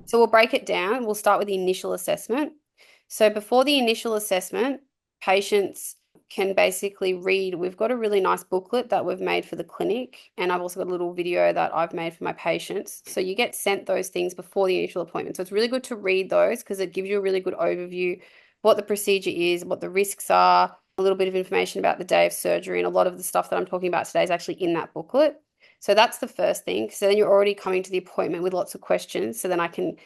So we'll break it down. We'll start with the initial assessment. So before the initial assessment, patients can basically read. We've got a really nice booklet that we've made for the clinic, and I've also got a little video that I've made for my patients. So you get sent those things before the initial appointment. So it's really good to read those because it gives you a really good overview what the procedure is, what the risks are, a little bit of information about the day of surgery, and a lot of the stuff that I'm talking about today is actually in that booklet. So that's the first thing. So then you're already coming to the appointment with lots of questions. So then I can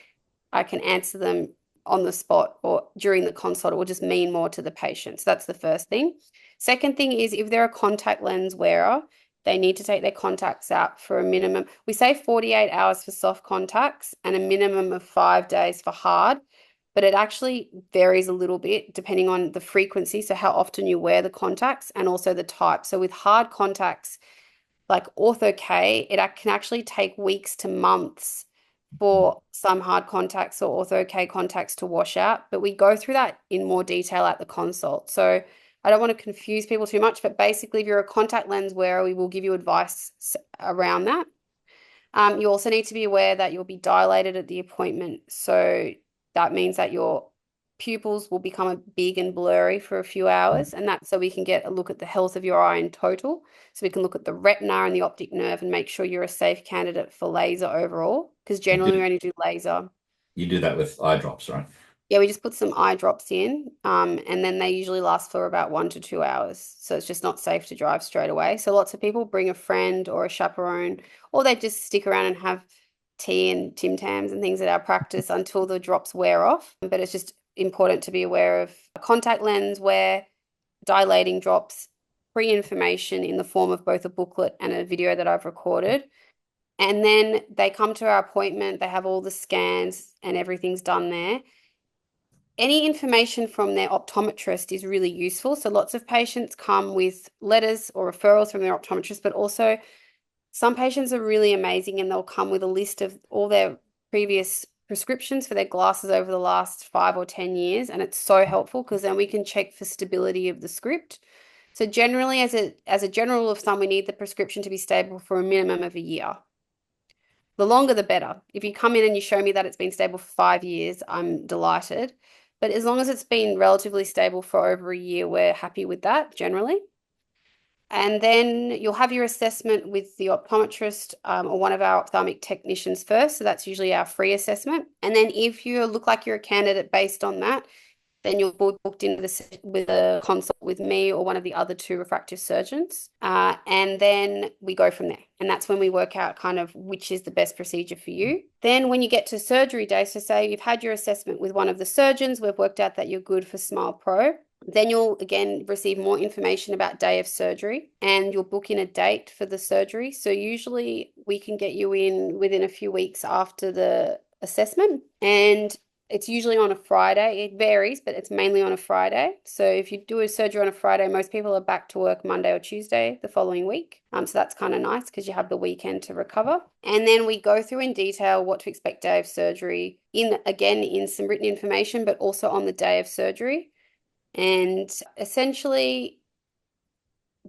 answer them on the spot or during the consult. It will just mean more to the patient. So that's the first thing. Second thing is if they're a contact lens wearer, they need to take their contacts out for a minimum. We say 48 hours for soft contacts and a minimum of 5 days for hard, but it actually varies a little bit depending on the frequency. So how often you wear the contacts and also the type. So with hard contacts, like ortho-K, it can actually take weeks to months for some hard contacts or ortho-K contacts to wash out. But we go through that in more detail at the consult. So I don't want to confuse people too much, but basically, if you're a contact lens wearer, we will give you advice around that. You also need to be aware that you'll be dilated at the appointment. So that means that your pupils will become a big and blurry for a few hours, and that's so we can get a look at the health of your eye in total. So we can look at the retina and the optic nerve and make sure you're a safe candidate for laser overall, because You generally we do only do laser. you do that with eye drops, right? Yeah, we just put some eye drops in, and then they usually last for about 1 to 2 hours. So it's just not safe to drive straight away. So lots of people bring a friend or a chaperone, or they just stick around and have tea and Tim Tams and things at our practice until the drops wear off. But it's just important to be aware of a contact lens wear, dilating drops, pre-information in the form of both a booklet and a video that I've recorded. And then they come to our appointment, they have all the scans and everything's done there. Any information from their optometrist is really useful. So lots of patients come with letters or referrals from their optometrist, but also some patients are really amazing and they'll come with a list of all their previous prescriptions for their glasses over the last 5 or 10 years. And it's so helpful because then we can check for stability of the script. So generally, as a general rule of thumb, we need the prescription to be stable for a minimum of a year. The longer, the better. If you come in and you show me that it's been stable for 5 years, I'm delighted. But as long as it's been relatively stable for over a year, we're happy with that generally. And then you'll have your assessment with the optometrist or one of our ophthalmic technicians first. So that's usually our free assessment. And then if you look like you're a candidate based on that, then you're booked in with a consult with me or one of the other two refractive surgeons. And then we go from there. And that's when we work out kind of which is the best procedure for you. Then when you get to surgery day, so say you've had your assessment with one of the surgeons, we've worked out that you're good for Smile Pro. Then you'll again receive more information about day of surgery and you'll book in a date for the surgery. So usually we can get you in within a few weeks after the assessment. And it's usually on a Friday. It varies, but it's mainly on a Friday. So if you do a surgery on a Friday, most people are back to work Monday or Tuesday the following week. So that's kind of nice because you have the weekend to recover. And then we go through in detail what to expect day of surgery in some written information, but also on the day of surgery. And essentially,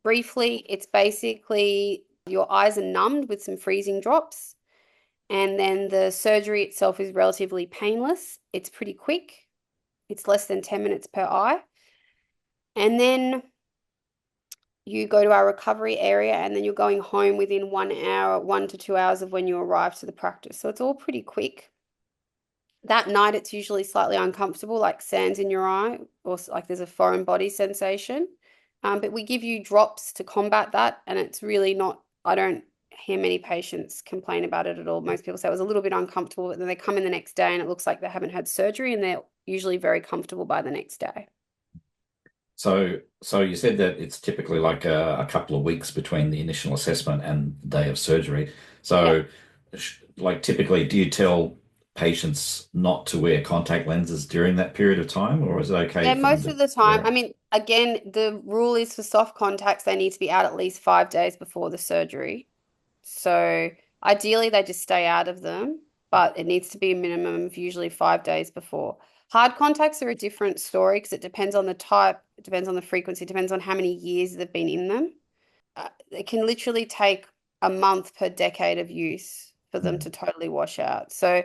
briefly, it's basically your eyes are numbed with some freezing drops. And then the surgery itself is relatively painless. It's pretty quick. It's less than 10 minutes per eye. And then you go to our recovery area and then you're going home within 1 hour, 1 to 2 hours of when you arrive to the practice. So it's all pretty quick. That night, it's usually slightly uncomfortable, like sands in your eye, or like there's a foreign body sensation. But we give you drops to combat that, and it's really not, I don't hear many patients complain about it at all. Most people say it was a little bit uncomfortable, but then they come in the next day and it looks like they haven't had surgery, and they're usually very comfortable by the next day. So you said that it's typically like a couple of weeks between the initial assessment and the day of surgery. Yeah. So, like typically, do you tell patients not to wear contact lenses during that period of time, or is it okay Yeah, for them most to of the time. wear I it? mean, again, the rule is for soft contacts, they need to be out at least 5 days before the surgery. So ideally, they just stay out of them, but it needs to be a minimum of usually 5 days before. Hard contacts are a different story because it depends on the type, it depends on the frequency, it depends on how many years they've been in them. It can literally take a month per decade of use for them Mm. to totally wash out. So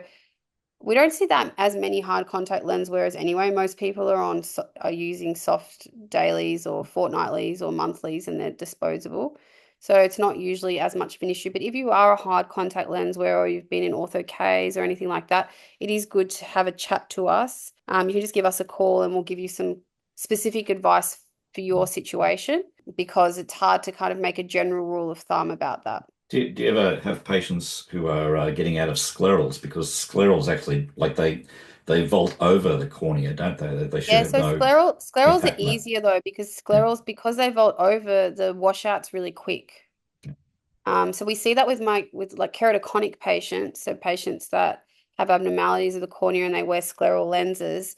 We don't see that as many hard contact lens wearers anyway. Most people are using soft dailies or fortnightlies or monthlies, and they're disposable. So it's not usually as much of an issue. But if you are a hard contact lens wearer or you've been in ortho Ks or anything like that, it is good to have a chat to us. You can just give us a call and we'll give you some specific advice for your situation, because it's hard to kind of make a general rule of thumb about that. Do you ever have patients who are getting out of sclerals? Because sclerals actually, like they vault over the cornea, don't they? They should Yeah, have so no sclerals are impact on that. easier though, because Yeah. because they vault over, the washout's really quick. So we see that with like keratoconic patients, so patients that have abnormalities of the cornea and they wear scleral lenses.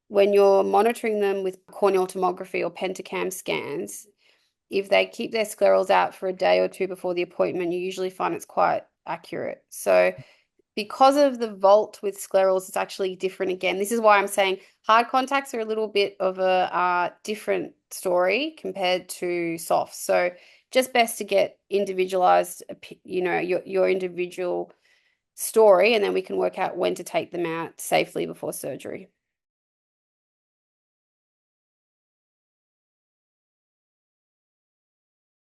When you're monitoring them with corneal tomography or pentacam scans, if they keep their sclerals out for a day or two before the appointment, you usually find it's quite accurate. So because of the vault with sclerals, it's actually different again. This is why I'm saying hard contacts are a little bit of a different story compared to soft. So just best to get individualized, your individual story, and then we can work out when to take them out safely before surgery.